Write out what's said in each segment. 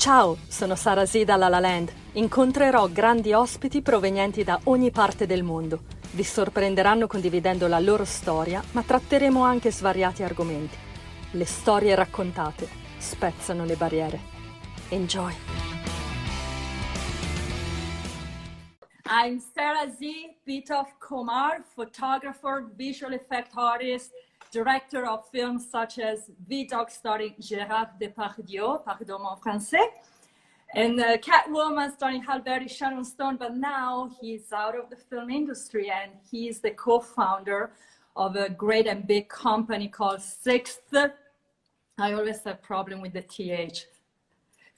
Ciao, sono Sara Z dalla La Land. Incontrerò grandi ospiti provenienti da ogni parte del mondo. Vi sorprenderanno condividendo la loro storia, ma tratteremo anche svariati argomenti. Le storie raccontate spezzano le barriere. Enjoy! I'm Sara Z, Pitof Comar, photographer, visual effect artist, director of films such as Vidocq starring Gerard Depardieu, pardon mon français, and Catwoman starring Halle, Sharon, but now he's out of the film industry and he's the co-founder of a great and big company called Sixth. I always have a problem with the TH.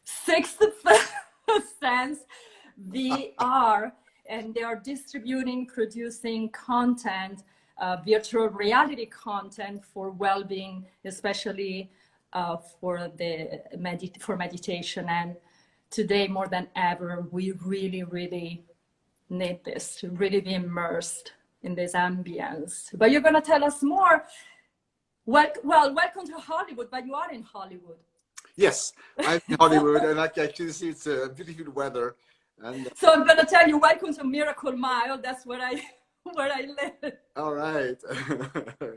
Sixth Sense VR, and they are distributing, producing content, virtual reality content for well-being, especially for meditation. And today, more than ever, we really need this to really be immersed in this ambience. But you're going to tell us more. Welcome to Hollywood, but you are in Hollywood. Yes, I'm in Hollywood, and I can actually see it's beautiful weather. And so I'm going to tell you, welcome to Miracle Mile. That's where I live. All right.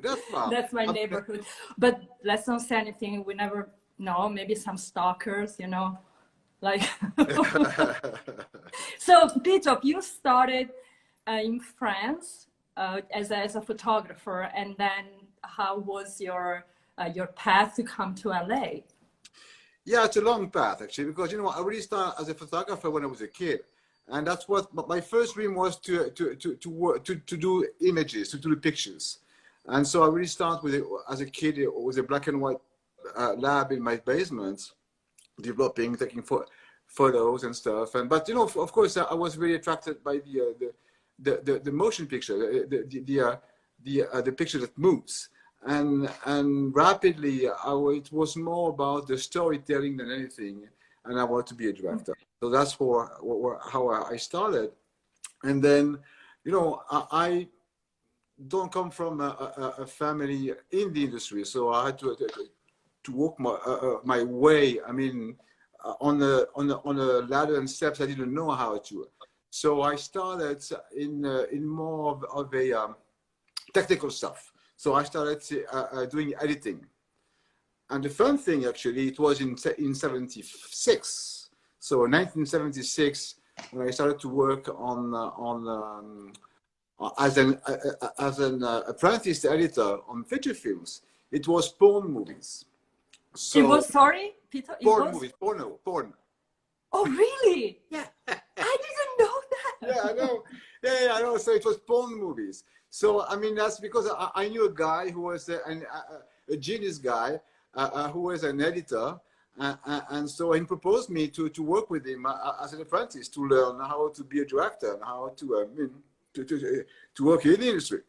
That's my neighborhood. But let's not say anything. We never know. Maybe some stalkers, you know, like. So, Pitof, you started in France as a photographer, and then how was your path to come to LA? Yeah, it's a long path actually, because I really started as a photographer when I was a kid, and that's what my first dream was to do images, to do pictures, and so I really started with it as a kid. It was a black and white lab in my basement, taking photos and stuff. But of course, I was really attracted by the motion picture, the picture that moves. And rapidly, it was more about the storytelling than anything, and I wanted to be a director. So that's how I started. And then, I don't come from a family in the industry, so I had to walk my way. I mean, on a ladder and steps I didn't know how to. So I started in more of a technical stuff. So I started doing editing, and the fun thing actually, it was in 76. So in 1976, when I started to work as an apprentice editor on feature films, it was porn movies. So, it was, sorry, Peter? Movies, porn. Oh, really? Yeah. I didn't know that. Yeah, I know. Yeah, I know. So it was porn movies. So, I mean, that's because I knew a guy who was a genius guy, who was an editor. And so he proposed me to work with him as an apprentice to learn how to be a director and how to work in the industry.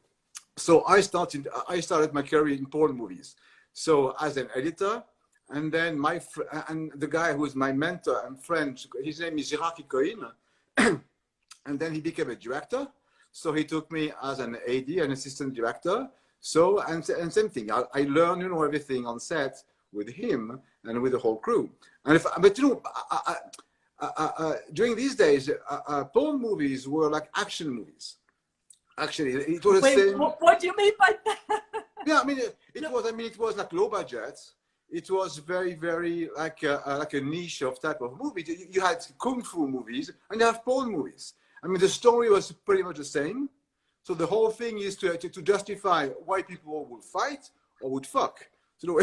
So I started my career in porn movies. So as an editor, and then and the guy who was my mentor and friend, his name is Gerard Depardieu, and then he became a director. So he took me as an AD, an assistant director. So, and same thing, I learned, everything on set with him and with the whole crew. And during these days, porn movies were like action movies. Actually, it was the same. What do you mean by that? Yeah, I mean, it was like low budget. It was very, very like a niche of type of movie. You had kung fu movies and you have porn movies. I mean, the story was pretty much the same. So the whole thing is to justify why people would fight or would fuck. So,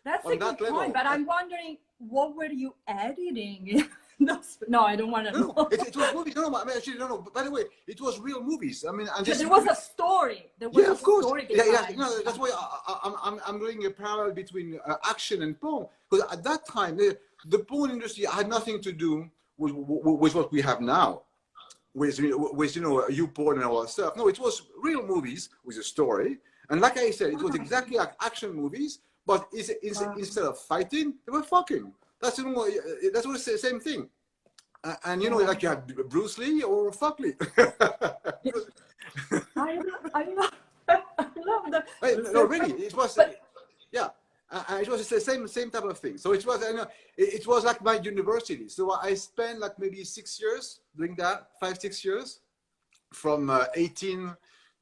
that's a good point, but I'm wondering, what were you editing? No, I don't want to know. It was movies. No, I mean, actually, no. By the way, it was real movies. I mean, and there was a story. There was of course. Story That's why I'm doing a parallel between action and porn. Because at that time, the porn industry had nothing to do with what we have now, with YouPorn and all that stuff. No, it was real movies with a story, and like I said, it was exactly like action movies, but instead of fighting, they were fucking. That's what the same thing, and like you had Bruce Lee or fuck Lee. I love that. No, really, it was. Yeah, It was the same type of thing. So it was, it was like my university. So I spent like maybe 6 years doing that, 5-6 years, from 18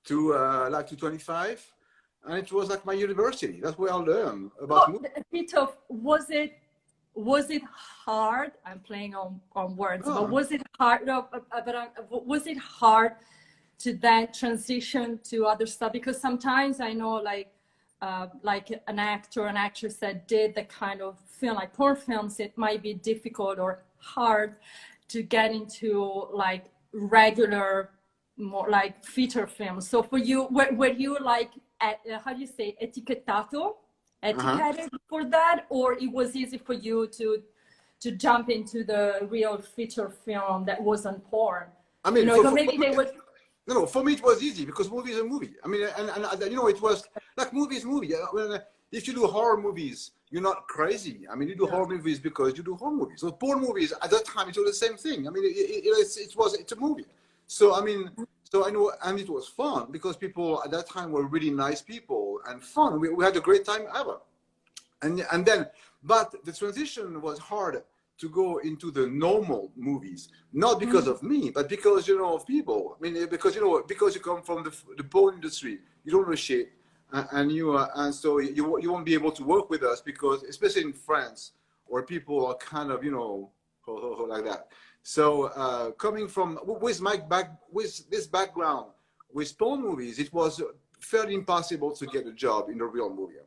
to like to 25, and it was like my university. That's where I learned about movies. Pitof, was it hard? I'm playing on words, but was it hard? Was it hard to then transition to other stuff? Because sometimes I know, like an actor, an actress that did the kind of film, like porn films, it might be difficult or hard to get into like regular, more like feature films. So for you, were you like, how do you say, etiquetated for that, or it was easy for you to jump into the real feature film that wasn't porn? I mean, maybe they would. No, for me it was easy because movie is a movie. I mean, and it was like movie is movie. I mean, if you do horror movies, you're not crazy. I mean, you do horror movies because you do horror movies. So porn movies at that time, it was the same thing. I mean, it's a movie. So I mean, so I know, and it was fun because people at that time were really nice people and fun. We had a great time ever. And then, but the transition was hard to go into the normal movies, not because of me, but because, of people. I mean, because, because you come from the porn industry, you don't know shit. And so you won't be able to work with us because, especially in France, where people are kind of, like that. So coming from, with this background, with porn movies, it was fairly impossible to get a job in a real movie,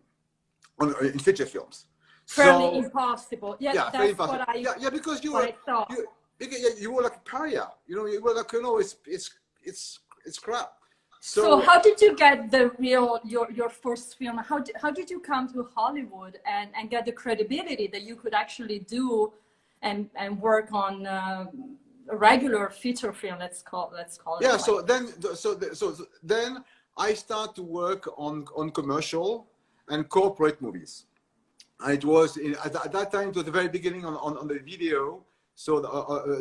in feature films. Fairly impossible. Yeah, that's impossible. What I because you were like a pariah. You were like, it's crap. So how did you get your first film? How did you come to Hollywood and get the credibility that you could actually do and work on a regular feature film? Let's call it. Yeah. So then I start to work on commercial and corporate movies. It was at that time, it was the very beginning on the video. So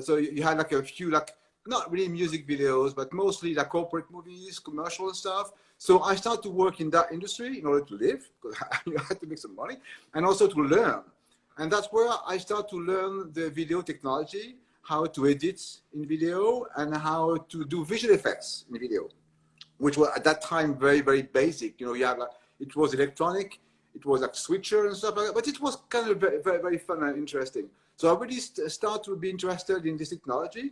so you had like a few, like not really music videos, but mostly like corporate movies, commercial stuff. So I started to work in that industry in order to live, because you had to make some money, and also to learn. And that's where I started to learn the video technology, how to edit in video, and how to do visual effects in video, which was at that time very, very basic. You have like, it was electronic. It was like switcher and stuff like that, but it was kind of very, very, very fun and interesting. So I really started to be interested in this technology.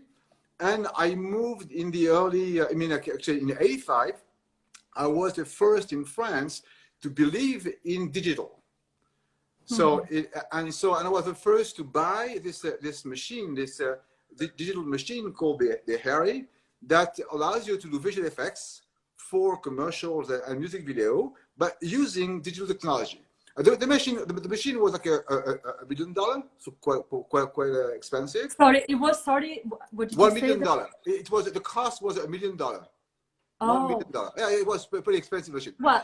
And I moved in the early, actually in '85, I was the first in France to believe in digital. So, and I was the first to buy this machine, this digital machine called the Halle, that allows you to do visual effects for commercials and music video, but using digital technology. The machine was like $1 million, so quite expensive. Sorry, it was what did $1 you million. say? It was $1 million. Oh. $1 million. Yeah, it was a pretty expensive machine. Well,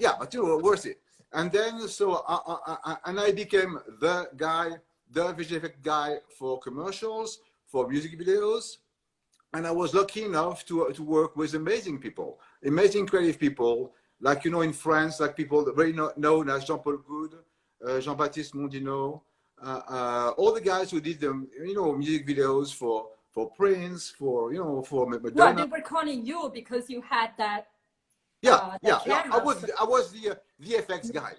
yeah, but worth it. And then so I became the visual effect guy for commercials, for music videos. And I was lucky enough to work with amazing people, amazing creative people, like, in France, like people very known as Jean-Paul Goude, Jean-Baptiste Mondino, all the guys who did the, music videos for Prince, for Madonna. Well, they were calling you because you had that. Yeah. I was the VFX guy,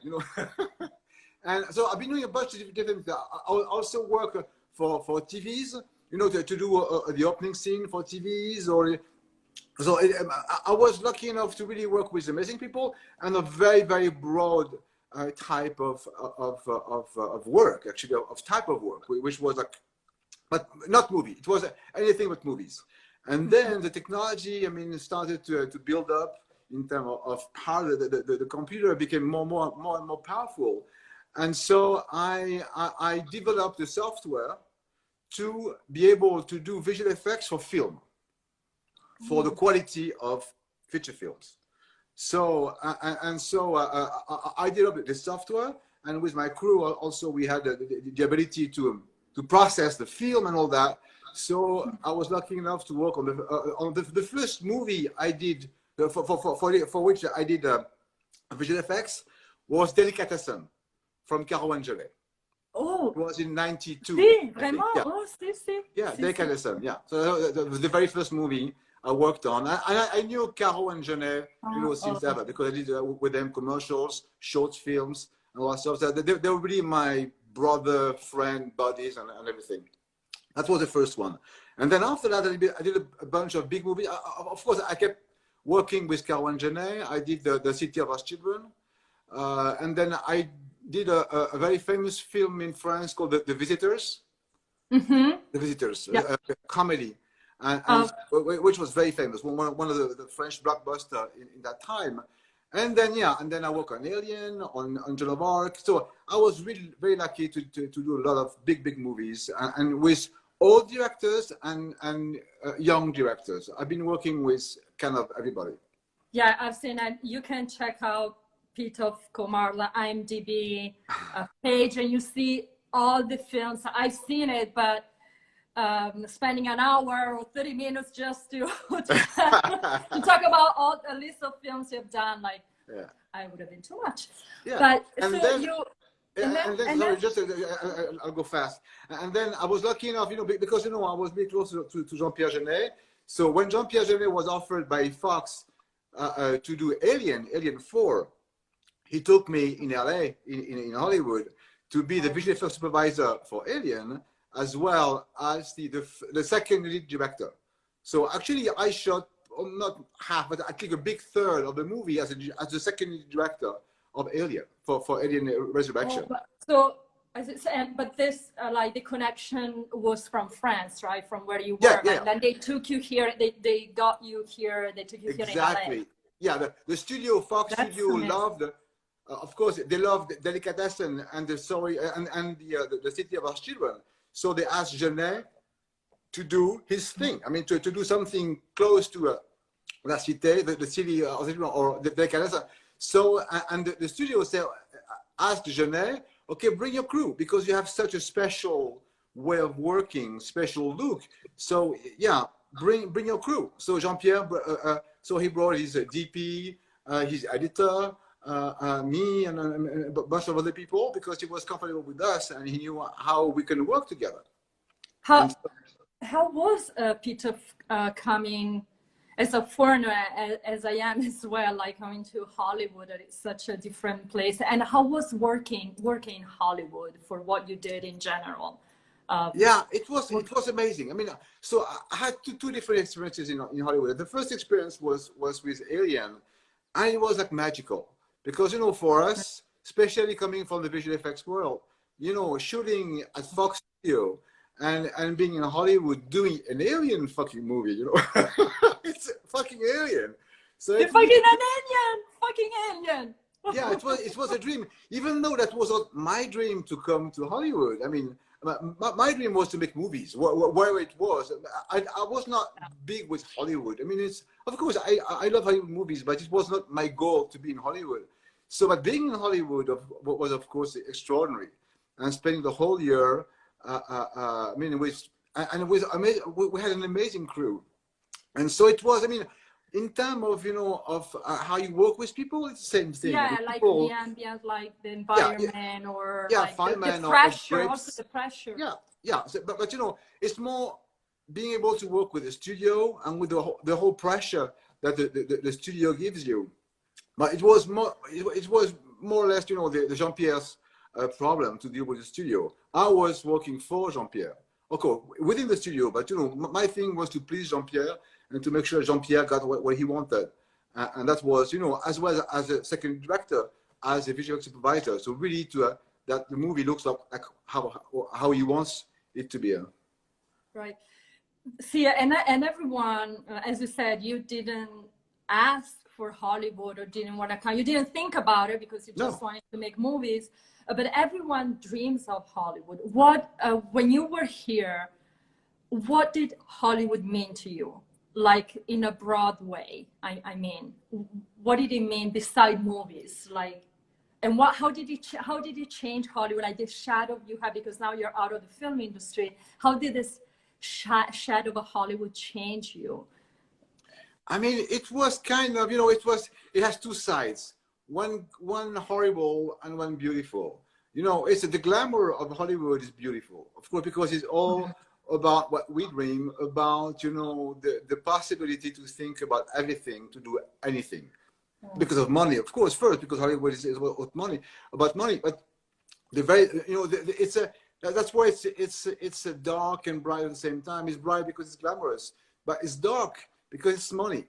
And so I've been doing a bunch of different things. I also work for TVs, to do the opening scene for TVs, or so I was lucky enough to really work with amazing people and a very, very broad type of work, actually, of type of work, which was like, but not movie. It was anything but movies. And then the technology, started to build up in terms of how the computer became more and more powerful. And so I developed the software to be able to do visual effects for film, for the quality of feature films. So I developed the software, and with my crew also we had the ability to process the film and all that. So I was lucky enough to work on the first movie I did for which I did visual effects was Delicatessen from Caro and Gelé. Oh, it was in 92. si, vraiment? Yeah. Oh, si. Yeah, Si, Delicatessen, yeah. So that was the very first movie I worked on. I knew Caro and Genet, since ever, because I did with them commercials, short films, and all that stuff. So they were really my brother, friend, buddies, and everything. That was the first one. And then after that, I did a bunch of big movies. Of course, I kept working with Caro and Genet. I did the City of Our Children. And then I did a very famous film in France called The Visitors. Mm-hmm. The Visitors, Yeah. a comedy, which was very famous, one of the French blockbuster in that time. And then I work on Alien, on Joan of Arc. So I was really very lucky to do a lot of big movies, and with old directors and young directors. I've been working with kind of everybody. Yeah, I've seen it. You can check out Pitof Comar, the IMDb page, and you see all the films. I've seen it, but spending an hour or 30 minutes just to talk about all a list of films you've done, like, I would have been too much. Yeah. But and so then, you. I'll go fast. And then I was lucky enough, because I was very close to Jean-Pierre Jeunet. So when Jean-Pierre Jeunet was offered by Fox to do Alien 4, he took me in LA, in Hollywood, to be the visual effects supervisor for Alien, as well as the second lead director. So actually, I shot not half, but I think a big third of the movie as the second lead director of Alien for Alien Resurrection. But this, like, the connection was from France, right? From where you were. Yeah. And then they took you here. They got you here. They took you here in LA. Exactly. Yeah, the studio, Fox Studio, loved. Of course, they loved Delicatessen and the City of Our Children. So they asked Genet to do his thing. I mean, to do something close to La Cité, the city of the Children, or the Delicatessen. So, and the studio asked Genet, okay, bring your crew, because you have such a special way of working, special look. So, yeah, bring your crew. So Jean-Pierre, so he brought his DP, his editor, me, and a bunch of other people, because he was comfortable with us and he knew how we can work together. How was Pitof coming as a foreigner, as I am as well, like coming to Hollywood? It's such a different place. And how was working in Hollywood for what you did in general? Yeah, it was amazing. I mean, so I had two different experiences in Hollywood. The first experience was with Alien, and it was like magical, because for us, especially coming from the visual effects world, shooting at Fox Studio and being in Hollywood doing an Alien fucking movie, it's fucking Alien. So fucking alien. Yeah, it was a dream, even though that was not my dream to come to Hollywood. I mean, my dream was to make movies. Where it was, I was not big with Hollywood. I mean, of course I love Hollywood movies, but it was not my goal to be in Hollywood. So, but being in Hollywood was of course extraordinary, and spending the whole year. I mean, we had an amazing crew, and so it was. I mean, in terms of of how you work with people, it's the same thing. Yeah, like people, the ambience, like the environment, or like the pressure, also the pressure. Yeah. So, but it's more being able to work with the studio and with the whole pressure that the studio gives you. But it was more or less the Jean-Pierre's problem to deal with the studio. I was working for Jean-Pierre, okay, within the studio, but my thing was to please Jean-Pierre and to make sure Jean-Pierre got what he wanted, and that was as well as a second director, as a visual supervisor. So really that the movie looks like how he wants it to be. Right. See, and everyone, as you said, you didn't ask for Hollywood or didn't want to come. You didn't think about it because you just wanted to make movies. But everyone dreams of Hollywood. When you were here, what did Hollywood mean to you? Like, in a broad way, I mean, what did it mean beside movies? Like, and how did it change Hollywood? Like, the shadow you have, because now you're out of the film industry. How did this shadow of Hollywood change you? I mean, it was kind of, it has two sides. one horrible and one beautiful. You know, it's the glamour of Hollywood is beautiful, of course, because it's all about what we dream about. You know, the possibility to think about everything, to do anything, because of money, of course. First, because Hollywood is about money, but the very, you know, it's a that's why it's a dark and bright at the same time. It's bright because it's glamorous, but it's dark because it's money,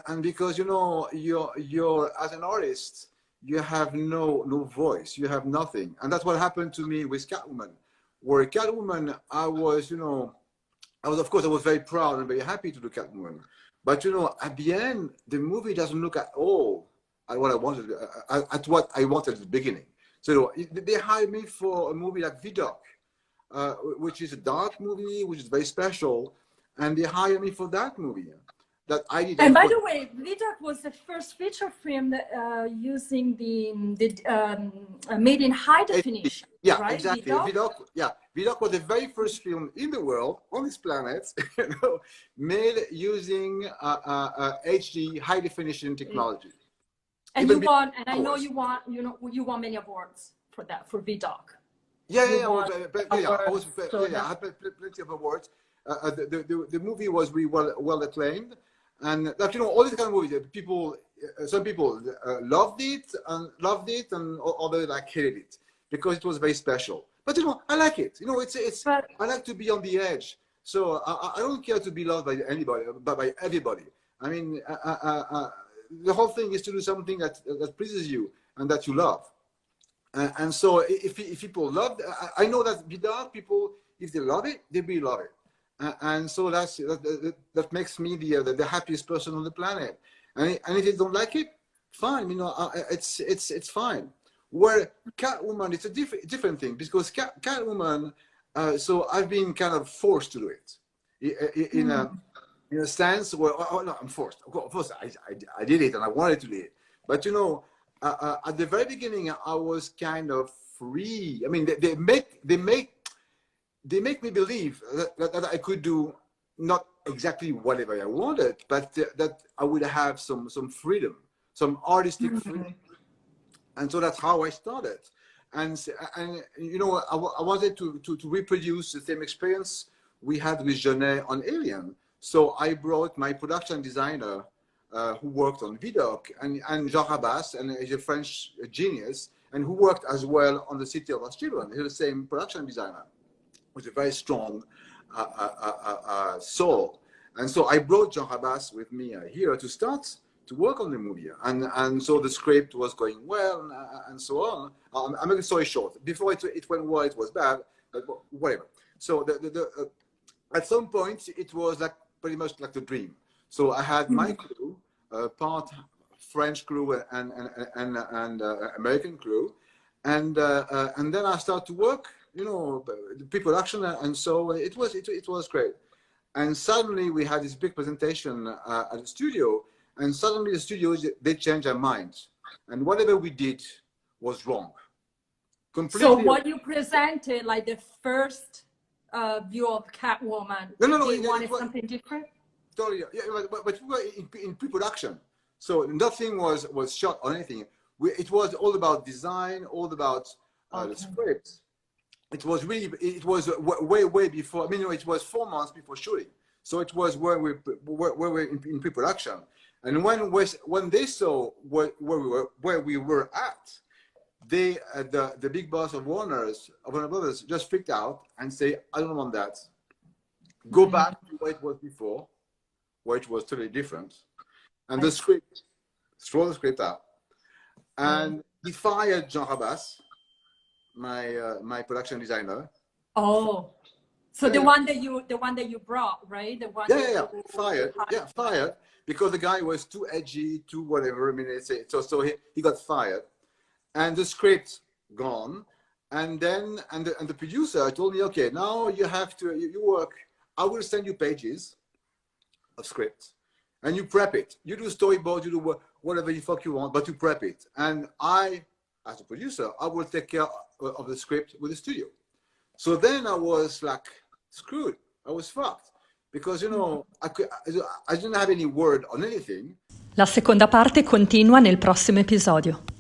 and because, you know, you're as an artist, you have no voice, you have nothing. And that's what happened to me with Catwoman. Where Catwoman, I was, you know, of course, I was very proud and very happy to do Catwoman. But, you know, at the end, the movie doesn't look at all at what I wanted, at what I wanted at the beginning. So they hired me for a movie like Vidocq, which is a dark movie, which is very special. And they hired me for that movie. That I did. And by the way, Vidocq was the first feature film that, using the made in high definition. Yeah, right? exactly. Vidocq was the very first film in the world on this planet, you know, made using HD high definition technology. And you won, and I know you won many awards for that, for Vidocq. I had plenty of awards. The movie was really well acclaimed. And that, you know, all these kind of movies, people, some people loved it, and others like hated it because it was very special. But, you know, I like it. You know, I like to be on the edge. So I don't care to be loved by anybody, but by everybody. I mean, the whole thing is to do something that pleases you and that you love. And so if people love, I know that Vidocq, people, if they love it, they will love it. And so that makes me the happiest person on the planet. And if they don't like it, fine. You know, it's fine. Where Catwoman, it's a different thing, because Catwoman. So I've been kind of forced to do it in a sense where no, I'm forced. Of course, I did it and I wanted to do it. But, you know, at the very beginning, I was kind of free. I mean, they make me believe that I could do not exactly whatever I wanted, but that I would have some freedom, some artistic freedom. And so that's how I started. And you know, I wanted to reproduce the same experience we had with Genet on Alien. So I brought my production designer who worked on Vidocq, and Jean Rabas, and he's a French genius, and who worked as well on The City of Lost Children. He's the same production designer with a very strong soul. And so I brought Jean Rabas with me here to start to work on the movie. And so the script was going well and so on. I'm making the story short. Before it went well, it was bad, but whatever. So at some point, it was like pretty much like the dream. So I had my crew, part French crew and American crew. And then I started to work, you know, the pre-production, and so it was great. And suddenly we had this big presentation at the studio, and suddenly the studios, they changed their minds, and whatever we did was wrong. Completely. So what you presented, like the first view of Catwoman, no, you wanted something different? Totally, yeah, but we were in pre-production, so nothing was shot or anything. It was all about design, all about the script. It was way before. I mean, you know, it was 4 months before shooting, so it was where we were in pre-production. And when they saw where we were at, they the big boss of Warner Brothers just freaked out and say, I don't want that. Go back to where it was before, where it was totally different. And the script, throw the script out. And he fired Jean Rabas, my production designer. Oh, so the one that you brought, right? The one. Fired because the guy was too edgy, too whatever. I mean, so he got fired, and the script gone. And then the producer told me, okay, now you have to you work. I will send you pages of script, and you prep it. You do storyboard, you do whatever the fuck you want, but you prep it. And I, as a producer, I will take care of the script with the studio. So then I was like screwed. I was fucked because, you know, I didn't have any word on anything. La seconda parte continua nel prossimo episodio.